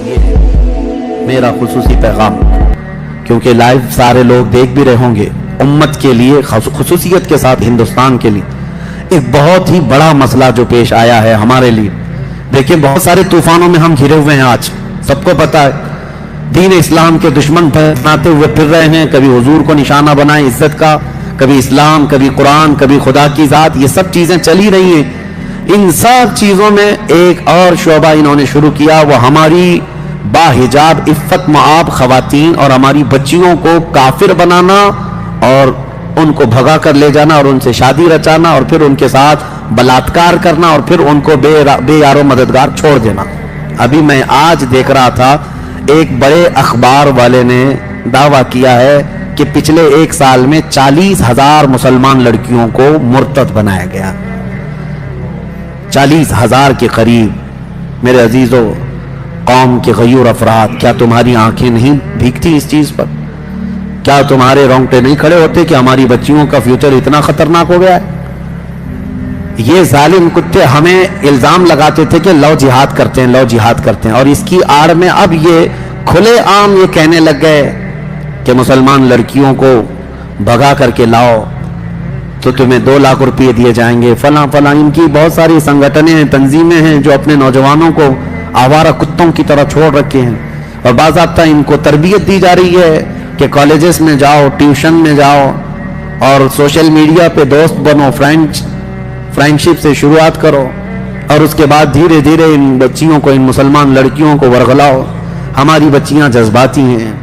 ये है मेरा खुसूसी पैगाम, क्योंकि लाइव सारे लोग देख भी रहे होंगे। उम्मत के लिए खुसूसियत के साथ हिंदुस्तान के लिए एक बहुत ही बड़ा मसला जो पेश आया है हमारे लिए। देखिए, बहुत सारे तूफानों में हम घिरे हुए हैं आज, सबको पता है। दीन इस्लाम के दुश्मन बनाते हुए फिर रहे हैं, कभी हुजूर को निशाना बनाए इज्जत का, कभी इस्लाम, कभी कुरान, कभी खुदा की जात, ये सब चीजें चली रही हैं। इन सब चीजों में एक और शोबा इन्होंने शुरू किया, वो हमारी बाहिजाब इफ्फत मआब खवातीन और हमारी बच्चियों को काफिर बनाना और उनको भगा कर ले जाना और उनसे शादी रचाना और फिर उनके साथ बलात्कार करना और फिर उनको बेयारो मददगार छोड़ देना। अभी मैं आज देख रहा था, एक बड़े अखबार वाले ने दावा किया है कि पिछले एक साल में 40,000 मुसलमान लड़कियों को मुर्तद बनाया गया, 40,000 के करीब। मेरे अजीजों, कौम के गयूर अफराद, क्या तुम्हारी आंखें नहीं भीगती इस चीज पर? क्या तुम्हारे रोंगटे नहीं खड़े होते कि हमारी बच्चियों का फ्यूचर इतना खतरनाक हो गया है? ये जालिम कुत्ते हमें इल्जाम लगाते थे कि लव जिहाद करते हैं, लव जिहाद करते हैं, और इसकी आड़ में अब ये खुले आम ये कहने लग गए कि मुसलमान लड़कियों को भगा करके लाओ तो तुम्हें 2 लाख रुपये दिए जाएंगे, फला फला। इनकी बहुत सारी संगठनें हैं, तंजीमें हैं जो अपने नौजवानों को आवारा कुत्तों की तरह छोड़ रखे हैं, और बाज़ाब्ता इनको तरबियत दी जा रही है कि कॉलेजेस में जाओ, ट्यूशन में जाओ और सोशल मीडिया पे दोस्त बनो, फ्रेंडशिप से शुरुआत करो और उसके बाद धीरे धीरे इन बच्चियों को, इन मुसलमान लड़कियों को वरगलाओ। हमारी बच्चियां जज्बाती हैं,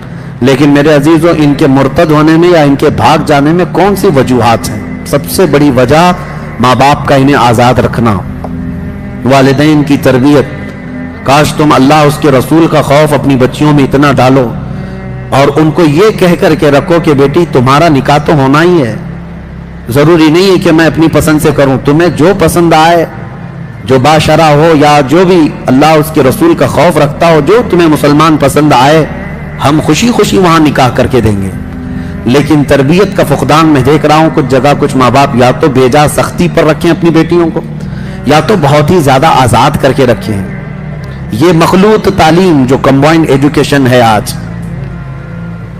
लेकिन मेरे अजीजों, इनके मुर्तद होने में या इनके भाग जाने में कौन सी वजूहात हैं? सबसे बड़ी वजह माँ बाप का इन्हें आज़ाद रखना, वालिदैन की तरबियत। काश तुम अल्लाह उसके रसूल का खौफ अपनी बच्चियों में इतना डालो और उनको ये कह करके रखो कि बेटी तुम्हारा निकाह तो होना ही है, जरूरी नहीं है कि मैं अपनी पसंद से करूं, तुम्हें जो पसंद आए, जो बाशरा हो या जो भी अल्लाह उसके रसूल का खौफ रखता हो, जो तुम्हें मुसलमान पसंद आए, हम खुशी खुशी वहां निकाह करके देंगे। लेकिन तरबियत का फुकदान मैं देख रहा हूं, कुछ जगह कुछ माँ बाप या तो बेजा सख्ती पर रखें अपनी बेटियों को, या तो बहुत ही ज्यादा आजाद करके रखें। ये मखलूत तालीम जो कंबाइंड एजुकेशन है, आज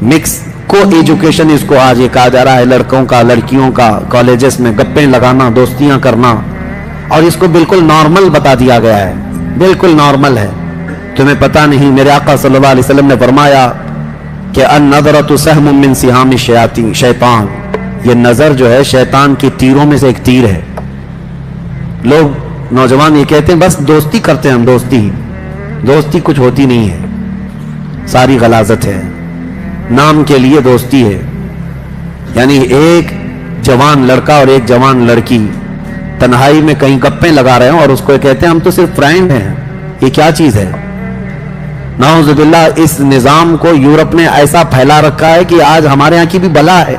मिक्स को एजुकेशन इसको आज ये कहा जा रहा है, लड़कों का लड़कियों का कॉलेजेस में गप्पे लगाना, दोस्तियां करना, और इसको बिल्कुल नॉर्मल बता दिया गया है, बिल्कुल नॉर्मल है। तुम्हें पता नहीं, मेरे आका सल्लल्लाहु अलैहि वसल्लम ने फरमाया कि अन-नज़रतु सहमुम मिन सिहामी शैतान, ये नजर जो है शैतान की तीरों में से एक तीर है। लोग नौजवान ये कहते हैं बस दोस्ती करते हैं हम, दोस्ती कुछ होती नहीं है, सारी गलाजत है, नाम के लिए दोस्ती है। यानी एक जवान लड़का और एक जवान लड़की तन्हाई में कहीं गप्पे लगा रहे हैं और उसको कहते हैं हम तो सिर्फ फ्रेंड हैं। ये क्या चीज है? नाउज़ुबिल्लाह, इस निजाम को यूरोप ने ऐसा फैला रखा है कि आज हमारे यहाँ की भी बला है।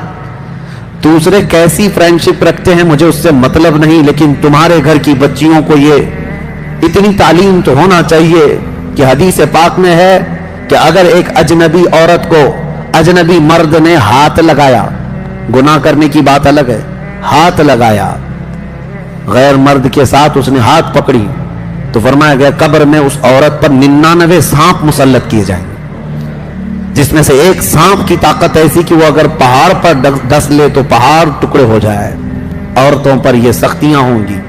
दूसरे कैसी फ्रेंडशिप रखते हैं मुझे उससे मतलब नहीं, लेकिन तुम्हारे घर की बच्चियों को ये इतनी तालीम तो होना चाहिए कि हदीस पाक में है कि अगर एक अजनबी औरत को अजनबी मर्द ने हाथ लगाया, गुनाह करने की बात अलग है, हाथ लगाया, गैर मर्द के साथ उसने हाथ पकड़ी, तो फरमाया गया कब्र में उस औरत पर 99 सांप मुसल्लत किए जाएंगे, जिसमें से एक सांप की ताकत ऐसी कि वो अगर पहाड़ पर डस ले तो पहाड़ टुकड़े हो जाए। औरतों पर ये सख्तियां होंगी।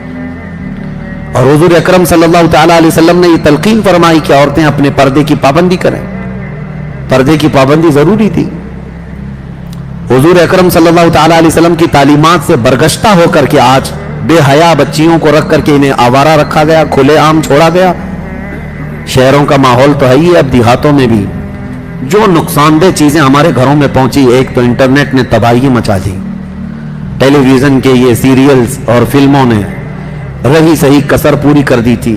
और हुजूर अकरम सल्लल्लाहु तआला अलैहि वसल्लम ने ये तलकीन फरमाई कि औरतें अपने पर्दे की पाबंदी करें। पर्दे की पाबंदी जरूरी थी। हुजूर अकरम सल्लल्लाहु तआला अलैहि वसल्लम की तालीमात से बरगश्ता होकर के आज बेहया बच्चियों को रख करके इन्हें आवारा रखा गया, खुलेआम छोड़ा गया। शहरों का माहौल तो है ही, अब देहातों में भी जो नुकसानदेह चीजें हमारे घरों में पहुंची, एक तो इंटरनेट ने तबाही मचा दी, टेलीविजन के ये सीरियल्स और फिल्मों ने रही सही कसर पूरी कर दी थी,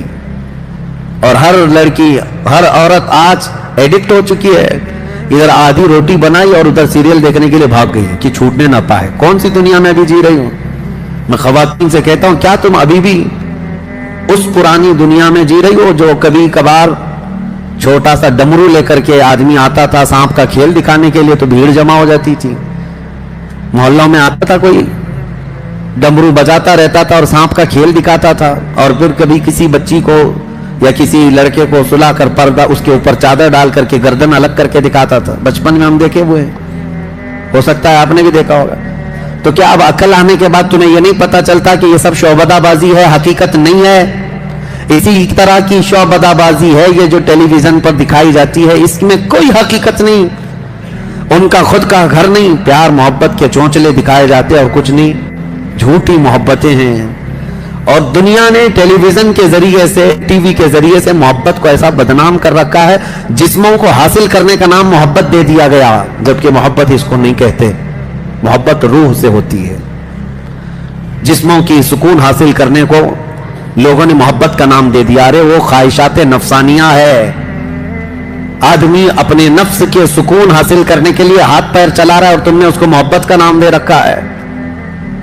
और हर लड़की हर औरत आज एडिक्ट हो चुकी है। इधर आधी रोटी बनाई और उधर सीरियल देखने के लिए भाग गई कि छूटने ना पाए। कौन सी दुनिया में अभी जी रही हूं मैं? खवातीन से कहता हूं, क्या तुम अभी भी उस पुरानी दुनिया में जी रही हो जो कभी कभार छोटा सा डमरू लेकर के आदमी आता था सांप का खेल दिखाने के लिए, तो भीड़ जमा हो जाती थी, मोहल्लों में आता था कोई डमरू बजाता रहता था और सांप का खेल दिखाता था, और फिर कभी किसी बच्ची को या किसी लड़के को सुला कर पर्दा उसके ऊपर चादर डाल करके गर्दन अलग करके दिखाता था, बचपन में हम देखे हुए हैं, हो सकता है आपने भी देखा होगा। तो क्या अब अकल आने के बाद तुम्हें यह नहीं पता चलता कि यह सब शौबदाबाजी है, हकीकत नहीं है? इसी तरह की शौबदाबाजी है ये जो टेलीविजन पर दिखाई जाती है, इसमें कोई हकीकत नहीं, उनका खुद का घर नहीं, प्यार मोहब्बत के चौंचले दिखाए जाते और कुछ नहीं, झूठी मोहब्बतें हैं। और दुनिया ने टेलीविजन के जरिए से, टीवी के जरिए से मोहब्बत को ऐसा बदनाम कर रखा है, जिस्मों को हासिल करने का नाम मोहब्बत दे दिया गया, जबकि मोहब्बत इसको नहीं कहते। मोहब्बत रूह से होती है। जिस्मों की सुकून हासिल करने को लोगों ने मोहब्बत का नाम दे दिया। अरे वो ख्वाहिशात नफसानिया है। आदमी अपने नफ्स के सुकून हासिल करने के लिए हाथ पैर चला रहा है और तुमने उसको मोहब्बत का नाम दे रखा है।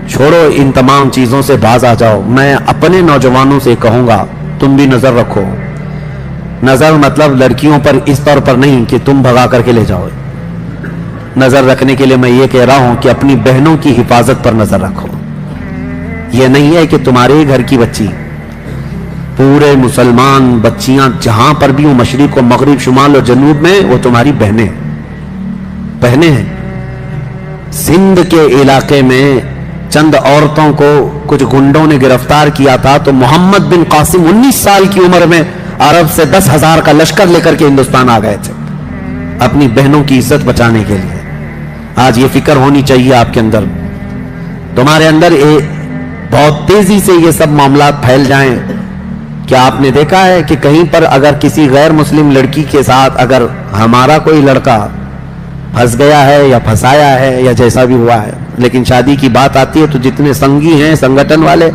छोड़ो इन तमाम चीजों से, बाज आ जाओ। मैं अपने नौजवानों से कहूंगा, तुम भी नजर रखो। नजर मतलब लड़कियों पर इस तौर पर नहीं कि तुम भगा करके ले जाओ। नजर रखने के लिए मैं ये कह रहा हूं कि अपनी बहनों की हिफाजत पर नजर रखो। यह नहीं है कि तुम्हारे घर की बच्ची, पूरे मुसलमान बच्चियां जहां पर भी हो, मशरिक व मगरिब, शुमाल और जनूब में, वो तुम्हारी बहनें हैं। सिंध के इलाके में चंद औरतों को कुछ गुंडों ने गिरफ्तार किया था, तो मोहम्मद बिन कासिम 19 साल की उम्र में अरब से 10,000 का लश्कर लेकर के हिंदुस्तान आ गए थे, अपनी बहनों की इज्जत बचाने के लिए। आज ये फिक्र होनी चाहिए आपके अंदर, तुम्हारे अंदर बहुत तेजी से ये सब मामला फैल जाएं। क्या आपने देखा है कि कहीं पर अगर किसी गैर मुस्लिम लड़की के साथ अगर हमारा कोई लड़का फंस गया है या फंसाया है या जैसा भी हुआ है, लेकिन शादी की बात आती है तो जितने संगी हैं, संगठन वाले,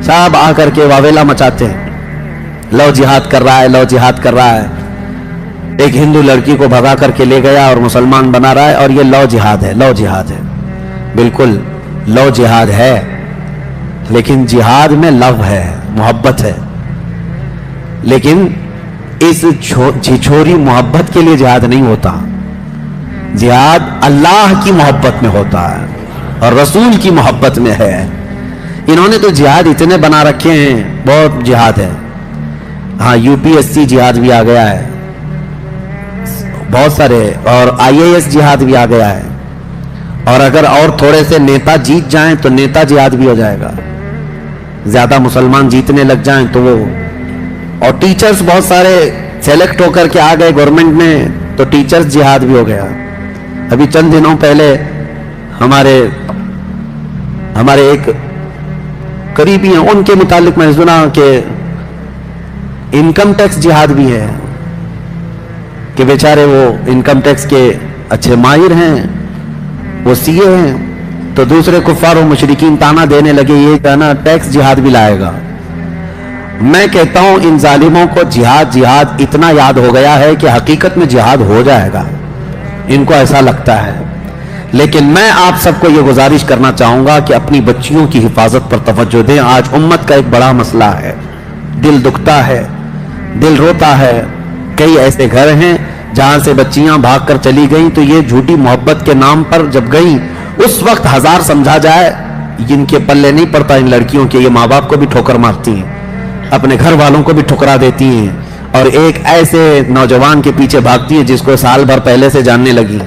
सब आकर के वावेला मचाते हैं, लो जिहाद कर रहा है, लो जिहाद कर रहा है। एक हिंदू लड़की को भगा करके ले गया और मुसलमान बना रहा है, और ये लो जिहाद है, लो जिहाद है। बिल्कुल लो जिहाद है, लेकिन जिहाद में लव है, मोहब्बत है। लेकिन इस छिछोरी मोहब्बत के लिए जिहाद नहीं होता। जिहाद अल्लाह की मोहब्बत में होता है और रसूल की मोहब्बत में है। इन्होंने तो जिहाद इतने बना रखे हैं, बहुत जिहाद है। हाँ, यूपीएससी जिहाद भी आ गया है, बहुत सारे, और आईएएस जिहाद भी आ गया है। और अगर और थोड़े से नेता जीत जाएं तो नेता जिहाद भी हो जाएगा। ज्यादा मुसलमान जीतने लग जाएं तो वो, और टीचर्स बहुत सारे सेलेक्ट होकर के आ गए गवर्नमेंट में, तो टीचर्स जिहाद भी हो गया। अभी चंद दिनों पहले हमारे एक करीबी हैं, उनके मुतालिक मैं सुना कि इनकम टैक्स जिहाद भी है, कि बेचारे वो इनकम टैक्स के अच्छे माहिर हैं, वो सीए हैं, तो दूसरे कुफार और मुशरिकीन ताना देने लगे, ये कहना टैक्स जिहाद भी लाएगा। मैं कहता हूं इन जालिमों को जिहाद इतना याद हो गया है कि हकीकत में जिहाद हो जाएगा, इनको ऐसा लगता है। लेकिन मैं आप सबको यह गुजारिश करना चाहूंगा कि अपनी बच्चियों की हिफाजत पर तवज्जो दें। आज उम्मत का एक बड़ा मसला है, दिल दुखता है, दिल रोता है। कई ऐसे घर हैं जहां से बच्चियां भागकर चली गई, तो ये झूठी मोहब्बत के नाम पर जब गई, उस वक्त हजार समझा जाए, जिनके पल्ले नहीं पड़ता इन लड़कियों के, ये माँ बाप को भी ठोकर मारती हैं, अपने घर वालों को भी ठुकरा देती हैं, और एक ऐसे नौजवान के पीछे भागती है जिसको साल भर पहले से जानने लगी।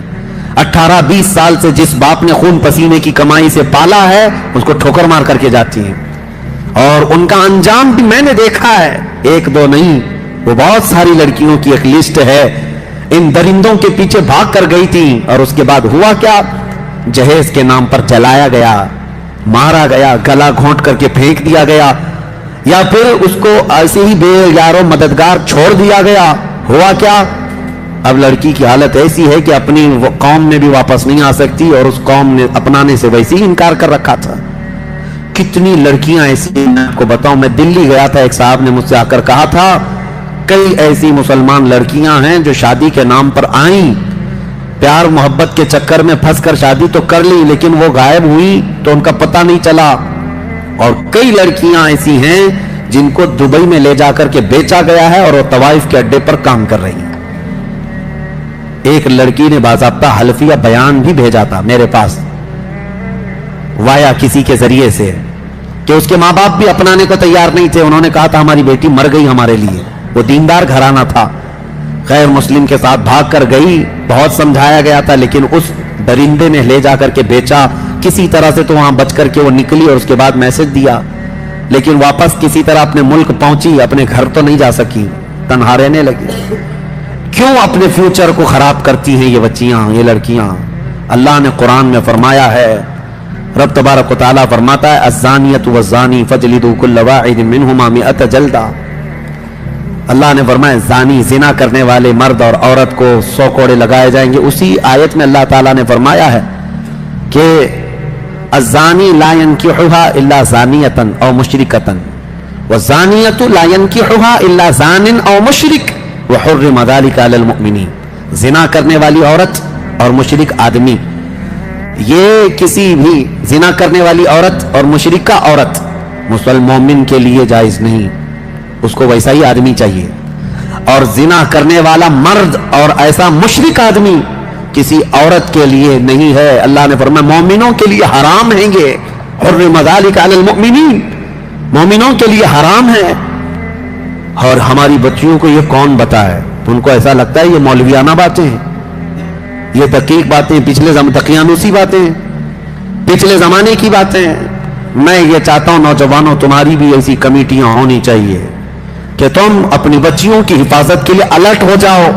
18-20 साल से जिस बाप ने खून पसीने की कमाई से पाला है, उसको ठोकर मार करके जाती है। और उनका अंजाम भी मैंने देखा है, एक दो नहीं, वो बहुत सारी लड़कियों की एक लिस्ट है। इन दरिंदों के पीछे भाग कर गई थी, और उसके बाद हुआ क्या, जहेज के नाम पर जलाया गया, मारा गया, गला घोंट करके फेंक दिया गया, या फिर उसको ऐसे ही बेयारो मददगार छोड़ दिया गया। हुआ क्या, अब लड़की की हालत ऐसी है कि अपनी कौम में भी वापस नहीं आ सकती, और उस कौम ने अपनाने से वैसे ही इनकार कर रखा था। कितनी लड़कियां ऐसी, मैं आपको बताऊं, मैं दिल्ली गया था, एक साहब ने मुझसे आकर कहा था, कई ऐसी मुसलमान लड़कियां हैं जो शादी के नाम पर आईं, प्यार मोहब्बत के चक्कर में फंसकर शादी तो कर ली, लेकिन वो गायब हुई तो उनका पता नहीं चला। और कई लड़कियां ऐसी हैं जिनको दुबई में ले जाकर के बेचा गया है, और वो तवाइफ के अड्डे पर काम कर रही हैं। एक लड़की ने बाज़ाब्ता हल्फिया बयान भी भेजा था मेरे पास, वाया किसी के जरिए से, कि उसके माँ बाप भी अपनाने को तैयार नहीं थे। उन्होंने कहा था हमारी बेटी मर गई हमारे लिए, وہ دیندار گھرانہ تھا، غیر مسلم کے ساتھ بھاگ کر گئی، بہت سمجھایا گیا تھا، لیکن اس درندے نے لے جا کر کے بیچا، کسی طرح سے تو وہاں بچ کر کے وہ نکلی اور اس کے بعد میسج دیا، لیکن واپس کسی طرح اپنے ملک پہنچی، اپنے گھر تو نہیں جا سکی، تنہا رہنے لگی۔ کیوں اپنے فیوچر کو خراب کرتی ہیں یہ بچیاں، یہ لڑکیاں؟ اللہ نے قرآن میں فرمایا ہے، رب تبارک و تعالیٰ فرماتا ہے الزانیۃ والزانی فجلدوا کل واحد منہما 100 جلدہ۔ اللہ نے فرمایا زانی، زنا کرنے والے مرد اور عورت کو 100 کوڑے لگائے جائیں گے۔ اسی آیت میں اللہ تعالیٰ نے فرمایا ہے کہ الزانی لا ينکحها الا زانیۃ او مشرکۃ والزانیۃ لا ينکحها الا زان او مشرک وحرم ذلک علی المؤمنین۔ زنا کرنے والی عورت اور مشرک آدمی، یہ کسی بھی زنا کرنے والی عورت اور مشرکہ عورت مسلم مومن کے لیے جائز نہیں، اس کو ویسا ہی آدمی چاہیے۔ اور زنا کرنے والا مرد اور ایسا مشرک آدمی کسی عورت کے لیے نہیں ہے۔ اللہ نے فرمایا مومنوں کے لیے حرام ہیں گے، حرم ذلک علی المؤمنین، مومنوں کے لیے حرام ہے۔ اور ہماری بچیوں کو یہ کون بتائے؟ ان کو ایسا لگتا ہے یہ مولویانہ باتیں ہیں، یہ دقیق باتیں، تقیانوسی باتیں، پچھلے زمانے کی باتیں ہیں۔ میں یہ چاہتا ہوں نوجوانوں، تمہاری بھی ایسی کمیٹیاں ہونی چاہیے کہ تم اپنی بچیوں کی حفاظت کے لیے الرٹ ہو جاؤ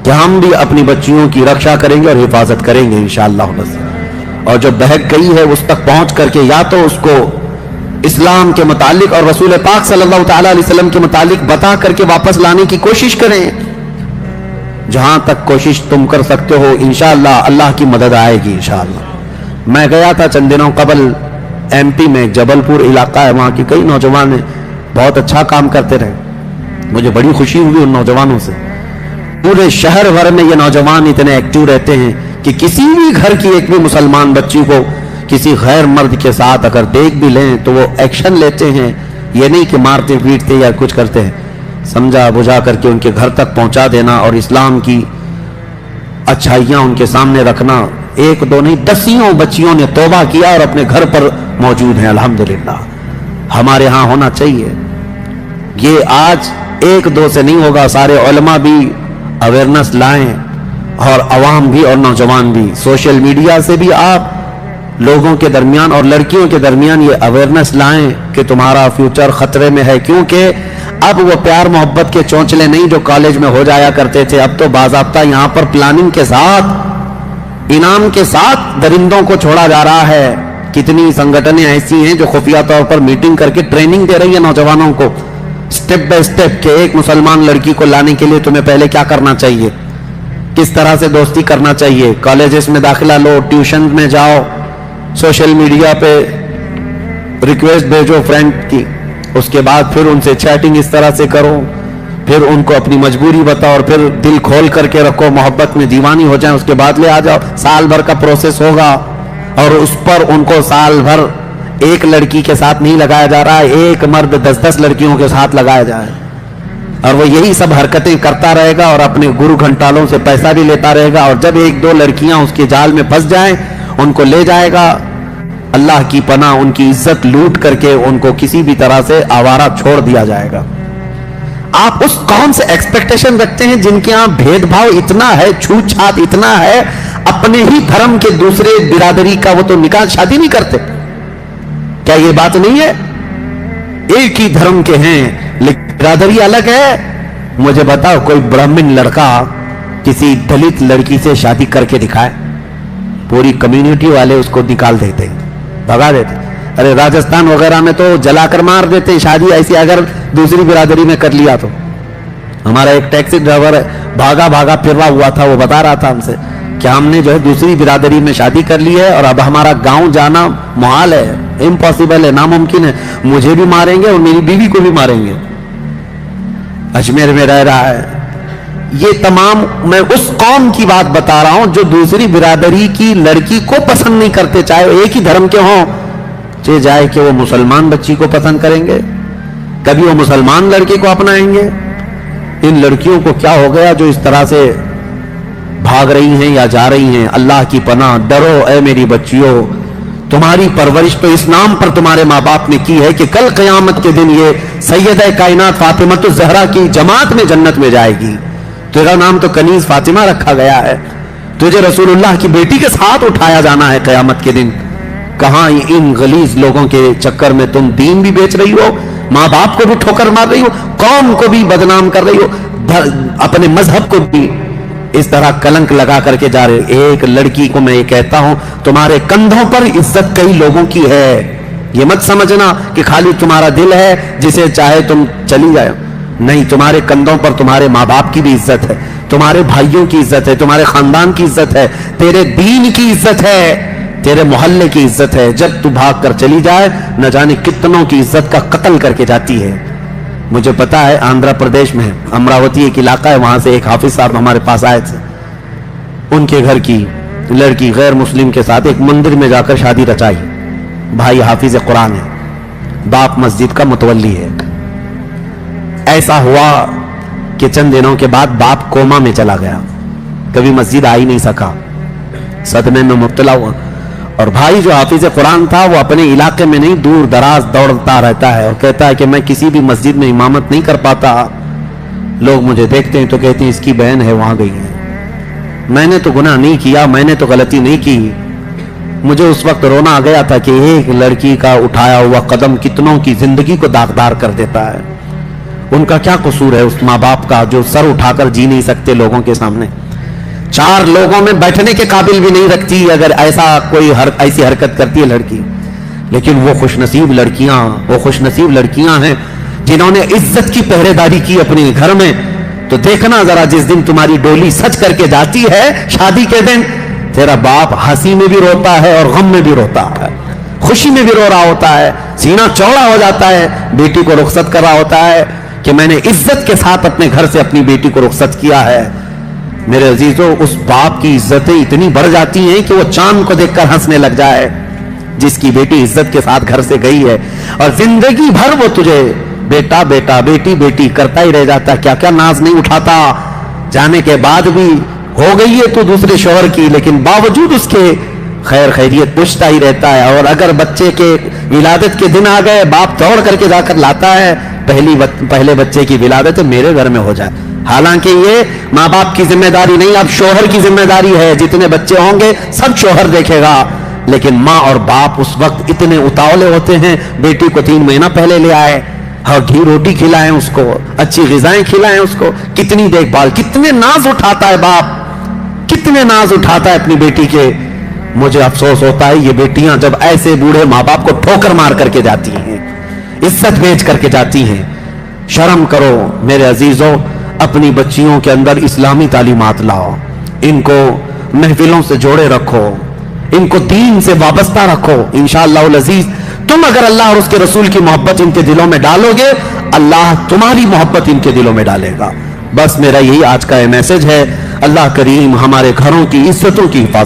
کہ ہم بھی اپنی بچیوں کی رکشا کریں گے اور حفاظت کریں گے انشاءاللہ۔ اور جو بہک گئی ہے اس تک پہنچ کر کے یا تو اس کو اسلام کے متعلق اور رسول پاک صلی اللہ تعالی علیہ وسلم کے متعلق بتا کر کے واپس لانے کی کوشش کریں۔ جہاں تک کوشش تم کر سکتے ہو انشاءاللہ اللہ کی مدد آئے گی انشاءاللہ۔ میں گیا تھا چند دنوں قبل ایم پی میں، جبل پور علاقہ ہے، وہاں کی کئی نوجوان بہت اچھا کام کرتے رہے، مجھے بڑی خوشی ہوئی ان نوجوانوں سے۔ پورے شہر بھر میں یہ نوجوان اتنے ایکٹیو رہتے ہیں کہ کسی بھی گھر کی ایک بھی مسلمان بچی کو کسی غیر مرد کے ساتھ اگر دیکھ بھی لیں تو وہ ایکشن لیتے ہیں، یہ نہیں کہ مارتے پیٹتے یا کچھ کرتے ہیں، سمجھا بجھا کر کے ان کے گھر تک پہنچا دینا اور اسلام کی اچھائیاں ان کے سامنے رکھنا۔ ایک دو نہیں، دسیوں بچیوں نے توبہ کیا اور اپنے گھر پر موجود ہیں الحمدللہ۔ ہمارے ہاں ہونا چاہیے یہ، آج ایک دو سے نہیں ہوگا، سارے علماء بھی اویئرنس لائیں اور عوام بھی اور نوجوان بھی، سوشل میڈیا سے بھی آپ لوگوں کے درمیان اور لڑکیوں کے درمیان یہ اویئرنس لائیں کہ تمہارا فیوچر خطرے میں ہے، کیونکہ اب وہ پیار محبت کے چونچلے نہیں جو کالج میں ہو جایا کرتے تھے، اب تو باضابطہ یہاں پر پلاننگ کے ساتھ، انعام کے ساتھ درندوں کو چھوڑا جا رہا ہے۔ کتنی سنگٹنیں ایسی ہیں جو خفیہ طور پر میٹنگ کر کے ٹریننگ دے رہی ہے نوجوانوں کو سٹیپ بائی سٹیپ کہ ایک مسلمان لڑکی کو لانے کے لیے تمہیں پہلے کیا کرنا چاہیے، کس طرح سے دوستی کرنا چاہیے، کالجز میں داخلہ لو، ٹیوشن میں جاؤ، سوشل میڈیا پہ ریکویسٹ بھیجو فرینڈ کی، اس کے بعد پھر ان سے چیٹنگ اس طرح سے کرو، پھر ان کو اپنی مجبوری بتاؤ اور پھر دل کھول کر کے رکھو، محبت میں دیوانی ہو جائیں، اس کے بعد لے آ جاؤ۔ سال بھر کا پروسیس ہوگا اور اس پر ان کو سال بھر ایک لڑکی کے ساتھ نہیں لگایا جا رہا ہے، ایک مرد 10 لڑکیوں کے ساتھ لگایا جائے اور وہ یہی سب حرکتیں کرتا رہے گا اور اپنے گرو گھنٹالوں سے پیسہ بھی لیتا رہے گا، اور جب ایک دو لڑکیاں اس کے جال میں پھنس جائیں ان کو لے جائے گا، اللہ کی پناہ ان کی عزت لوٹ کر کے ان کو کسی بھی طرح سے آوارہ چھوڑ دیا جائے گا۔ آپ اس قوم سے ایکسپیکٹیشن رکھتے ہیں جن کے یہاں بھید بھاؤ اتنا ہے، چھوت چھات اتنا ہے، اپنے ہی دھرم کے دوسرے برادری کا وہ تو نکاح شادی نہیں کرتے، کیا یہ بات نہیں ہے؟ ایک ہی دھرم کے ہیں لیکن برادری الگ ہے۔ مجھے بتاؤ کوئی برہمن لڑکا کسی دلت لڑکی سے شادی کر کے دکھائے، پوری کمیونٹی والے اس کو نکال دیتے، بھگا دیتے۔ ارے راجستھان وغیرہ میں تو جلا کر مار دیتے شادی ایسی اگر دوسری برادری میں کر لیا تو۔ ہمارا ایک ٹیکسی ڈرائیور بھاگا بھاگا پھر رہا ہوا تھا، وہ بتا رہا تھا ہم سے کہ ہم نے جو ہے دوسری برادری میں شادی کر لی ہے اور اب ہمارا گاؤں جانا محال ہے، امپاسبل ہے، ناممکن ہے، مجھے بھی ماریں گے اور میری بیوی کو بھی ماریں گے۔ اجمیر میں رہ رہا ہے۔ یہ تمام میں اس قوم کی بات بتا رہا ہوں جو دوسری برادری کی لڑکی کو پسند نہیں کرتے، چاہے وہ ایک ہی دھرم کے ہوں، چاہے جائے کہ وہ مسلمان بچی کو پسند کریں گے، کبھی وہ مسلمان لڑکی کو اپنائیں گے۔ ان لڑکیوں کو کیا ہو گیا جو اس طرح سے بھاگ رہی ہیں یا جا رہی ہیں؟ اللہ کی پناہ، ڈرو اے میری بچیوں، تمہاری پرورش تو اس نام پر تمہارے ماں باپ نے کی ہے کہ کل قیامت کے دن یہ سیدہ کائنات فاطمہ الزہرا کی جماعت میں جنت میں جائے گی. تیرا نام تو کنیز فاطمہ رکھا گیا ہے. تجھے رسول اللہ کی بیٹی کے ساتھ اٹھایا جانا ہے قیامت کے دن. کہاں ان غلیظ لوگوں کے چکر میں تم دین بھی بیچ رہی ہو, ماں باپ کو بھی ٹھوکر مار رہی ہو, قوم کو بھی بدنام کر رہی ہو, اپنے مذہب کو بھی اس طرح کلنک لگا کر کے جا رہے. ایک لڑکی کو میں یہ کہتا ہوں, تمہارے کندھوں پر عزت کئی لوگوں کی ہے. یہ مت سمجھنا کہ خالی تمہارا دل ہے جسے چاہے تم چلی جائے. نہیں, تمہارے کندھوں پر تمہارے ماں باپ کی بھی عزت ہے, تمہارے بھائیوں کی عزت ہے, تمہارے خاندان کی عزت ہے, تیرے دین کی عزت ہے, تیرے محلے کی عزت ہے. جب تو بھاگ کر چلی جائے نہ جانے کتنوں کی عزت کا قتل کر کے جاتی ہے. مجھے پتا ہے آندھرا پردیش میں امراوتی ایک علاقہ ہے, وہاں سے ایک حافظ صاحب ہمارے پاس آئے تھے. ان کے گھر کی لڑکی غیر مسلم کے ساتھ ایک مندر میں جا کر شادی رچائی. بھائی حافظ قرآن ہے, باپ مسجد کا متولی ہے. ایسا ہوا کہ چند دنوں کے بعد باپ کوما میں چلا گیا, کبھی مسجد آ ہی نہیں سکا, صدمے میں مبتلا ہوا. اور بھائی جو حافظ قرآن تھا وہ اپنے علاقے میں نہیں دور دراز دوڑتا رہتا ہے اور کہتا ہے کہ میں کسی بھی مسجد میں امامت نہیں کر پاتا. لوگ مجھے دیکھتے ہیں تو کہتے ہیں اس کی بہن ہے وہاں گئی ہے. میں نے تو گناہ نہیں کیا, میں نے تو غلطی نہیں کی. مجھے اس وقت رونا آ گیا تھا کہ ایک لڑکی کا اٹھایا ہوا قدم کتنوں کی زندگی کو داغدار کر دیتا ہے. ان کا کیا قصور ہے اس ماں باپ کا جو سر اٹھا کر جی نہیں سکتے لوگوں کے سامنے, چار لوگوں میں بیٹھنے کے قابل بھی نہیں رکھتی اگر ایسا کوئی ایسی حرکت کرتی ہے لڑکی. لیکن وہ خوش نصیب لڑکیاں ہیں جنہوں نے عزت کی پہرے داری کی اپنے گھر میں. تو دیکھنا ذرا جس دن تمہاری ڈولی سج کر کے جاتی ہے شادی کے دن, تیرا باپ ہنسی میں بھی روتا ہے اور غم میں بھی روتا ہے, خوشی میں بھی رو رہا ہوتا ہے, سینہ چوڑا ہو جاتا ہے, بیٹی کو رخصت کر رہا ہوتا ہے کہ میں نے عزت کے ساتھ اپنے گھر سے اپنی بیٹی کو رخصت کیا ہے. میرے عزیزوں, اس باپ کی عزتیں اتنی بڑھ جاتی ہیں کہ وہ چاند کو دیکھ کر ہنسنے لگ جائے جس کی بیٹی عزت کے ساتھ گھر سے گئی ہے, اور زندگی بھر وہ تجھے بیٹا بیٹا بیٹی بیٹی کرتا ہی رہ جاتا. کیا کیا ناز نہیں اٹھاتا, جانے کے بعد بھی ہو گئی ہے تو دوسرے شوہر کی, لیکن باوجود اس کے خیر خیریت پوچھتا ہی رہتا ہے. اور اگر بچے کے ولادت کے دن آ گئے, باپ دوڑ کر کے جا کر لاتا ہے پہلے بچے کی ولادت میرے گھر میں ہو جائے. حالانکہ یہ ماں باپ کی ذمہ داری نہیں, اب شوہر کی ذمہ داری ہے. جتنے بچے ہوں گے سب شوہر دیکھے گا, لیکن ماں اور باپ اس وقت اتنے اتاولے ہوتے ہیں. بیٹی کو 3 مہینہ پہلے لے آئے, اور گھی روٹی کھلائیں اس کو, اچھی غذائیں کھلائیں اس کو, کتنی دیکھ بھال, کتنے ناز اٹھاتا ہے باپ, کتنے ناز اٹھاتا ہے اپنی بیٹی کے. مجھے افسوس ہوتا ہے یہ بیٹیاں جب ایسے بوڑھے ماں باپ کو ٹھوکر مار کر کے جاتی ہیں, عزت بیچ کر کے جاتی ہیں. شرم کرو میرے عزیزوں, اپنی بچیوں کے اندر اسلامی تعلیمات لاؤ, ان کو محفلوں سے جوڑے رکھو, ان کو دین سے وابستہ رکھو. انشاءاللہ العزیز تم اگر اللہ اور اس کے رسول کی محبت ان کے دلوں میں ڈالو گے, اللہ تمہاری محبت ان کے دلوں میں ڈالے گا. بس میرا یہی آج کا میسج ہے. اللہ کریم ہمارے گھروں کی عزتوں کی حفاظت